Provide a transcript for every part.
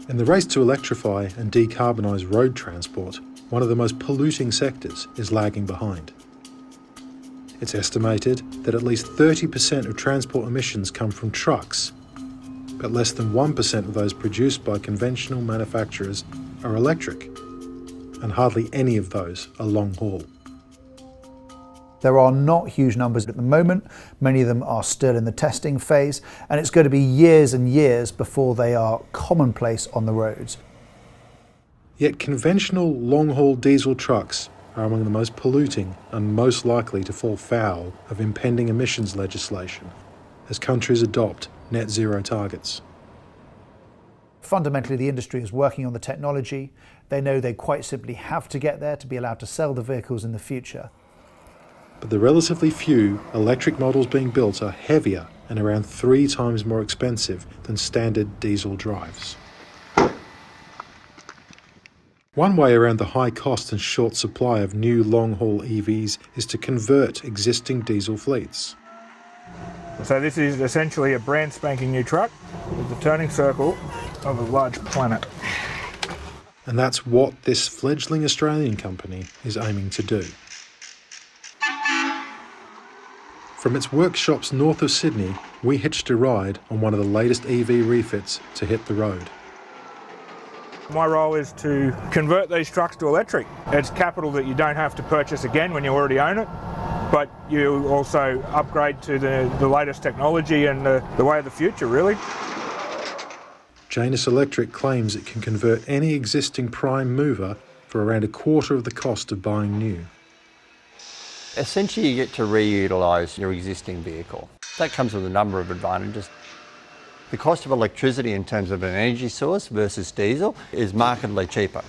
In the race to electrify and decarbonise road transport, one of the most polluting sectors is lagging behind. It's estimated that at least 30% of transport emissions come from trucks, but less than 1% of those produced by conventional manufacturers are electric, and hardly any of those are long haul. There are not huge numbers at the moment. Many of them are still in the testing phase, and it's going to be years and years before they are commonplace on the roads. Yet conventional long-haul diesel trucks are among the most polluting and most likely to fall foul of impending emissions legislation as countries adopt net zero targets. Fundamentally, the industry is working on the technology. They know they quite simply have to get there to be allowed to sell the vehicles in the future. But the relatively few electric models being built are heavier and around 3 times more expensive than standard diesel drives. One way around the high cost and short supply of new long-haul EVs is to convert existing diesel fleets. So this is essentially a brand spanking new truck with the turning circle of a large planet. And that's what this fledgling Australian company is aiming to do. From its workshops north of Sydney, we hitched a ride on one of the latest EV refits to hit the road. My role is to convert these trucks to electric. It's capital that you don't have to purchase again when you already own it, but you also upgrade to the latest technology and the way of the future, really. Janus Electric claims it can convert any existing prime mover for around a quarter of the cost of buying new. Essentially, you get to reutilise your existing vehicle. That comes with a number of advantages. The cost of electricity in terms of an energy source versus diesel is markedly cheaper.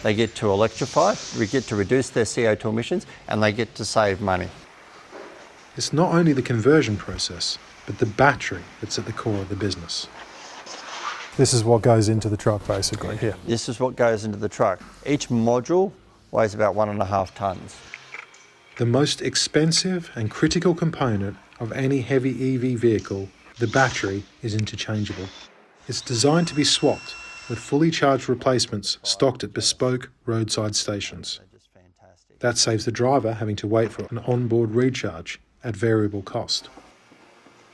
They get to electrify, we get to reduce their CO2 emissions, and they get to save money. It's not only the conversion process, but the battery that's at the core of the business. This is what goes into the truck, basically, here. This is what goes into the truck. Each module weighs about 1.5 tonnes. The most expensive and critical component of any heavy EV vehicle, the battery, is interchangeable. It's designed to be swapped with fully charged replacements stocked at bespoke roadside stations. That saves the driver having to wait for an onboard recharge at variable cost.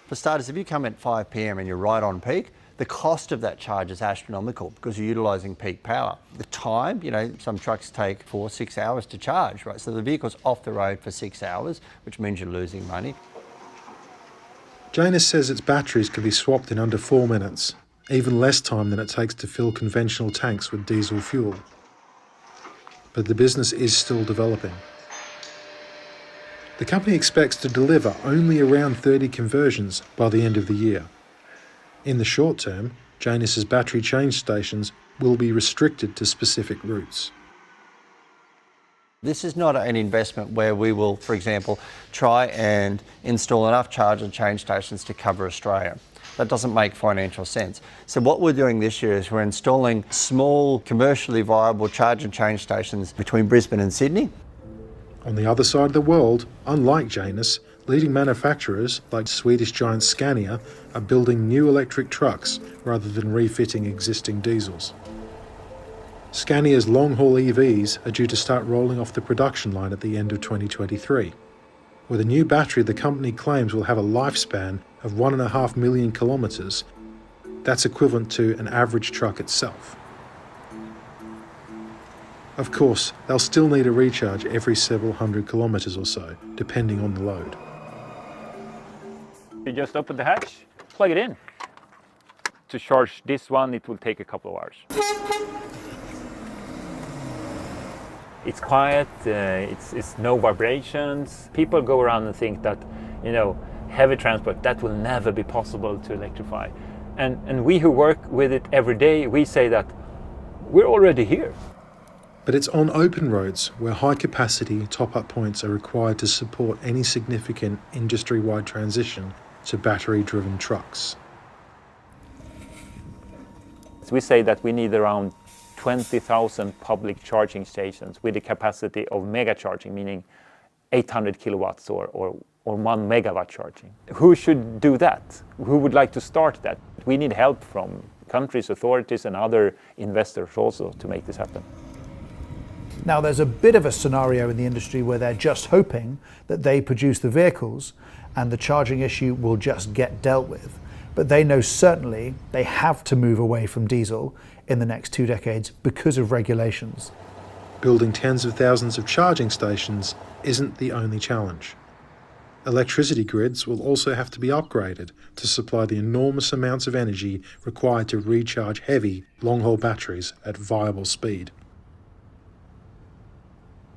For starters, if you come at 5 p.m. and you're right on peak, the cost of that charge is astronomical because you're utilising peak power. The time, some trucks take 4-6 hours to charge, right? So the vehicle's off the road for 6 hours, which means you're losing money. Janus says its batteries can be swapped in under 4 minutes, even less time than it takes to fill conventional tanks with diesel fuel. But the business is still developing. The company expects to deliver only around 30 conversions by the end of the year. In the short term, Janus's battery change stations will be restricted to specific routes. This is not an investment where we will, for example, try and install enough charge and change stations to cover Australia. That doesn't make financial sense. So what we're doing this year is we're installing small, commercially viable charge and change stations between Brisbane and Sydney. On the other side of the world, unlike Janus, leading manufacturers like Swedish giant Scania are building new electric trucks rather than refitting existing diesels. Scania's long-haul EVs are due to start rolling off the production line at the end of 2023. With a new battery the company claims will have a lifespan of 1.5 million kilometres, that's equivalent to an average truck itself. Of course, they'll still need a recharge every several hundred kilometres or so, depending on the load. You just open the hatch, plug it in. To charge this one, it will take a couple of hours. It's quiet, it's no vibrations. People go around and think that, heavy transport, that will never be possible to electrify. And we who work with it every day, we say that we're already here. But it's on open roads where high-capacity top-up points are required to support any significant industry-wide transition to battery-driven trucks. So we say that we need around 20,000 public charging stations with a capacity of mega charging, meaning 800 kilowatts or 1 megawatt charging. Who should do that? Who would like to start that? We need help from countries, authorities and other investors also to make this happen. Now, there's a bit of a scenario in the industry where they're just hoping that they produce the vehicles and the charging issue will just get dealt with. But they know certainly they have to move away from diesel in the next 2 decades because of regulations. Building tens of thousands of charging stations isn't the only challenge. Electricity grids will also have to be upgraded to supply the enormous amounts of energy required to recharge heavy, long-haul batteries at viable speed.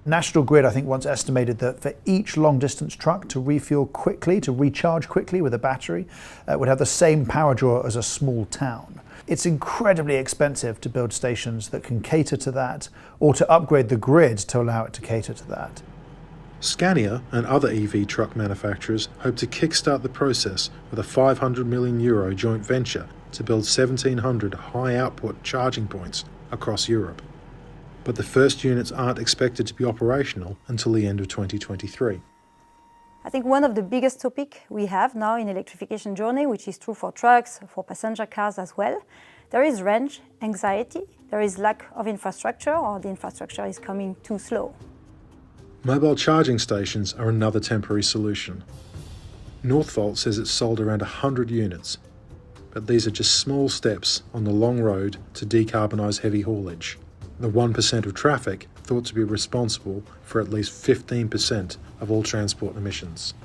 National Grid, I think, once estimated that for each long-distance truck to refuel quickly, to recharge quickly with a battery, would have the same power draw as a small town. It's incredibly expensive to build stations that can cater to that, or to upgrade the grid to allow it to cater to that. Scania and other EV truck manufacturers hope to kickstart the process with a €500 million joint venture to build 1,700 high-output charging points across Europe. But the first units aren't expected to be operational until the end of 2023. I think one of the biggest topics we have now in electrification journey, which is true for trucks, for passenger cars as well, there is range anxiety, there is lack of infrastructure, or the infrastructure is coming too slow. Mobile charging stations are another temporary solution. Northvolt says it's sold around 100 units, but these are just small steps on the long road to decarbonise heavy haulage. The 1% of traffic thought to be responsible for at least 15% of all transport emissions.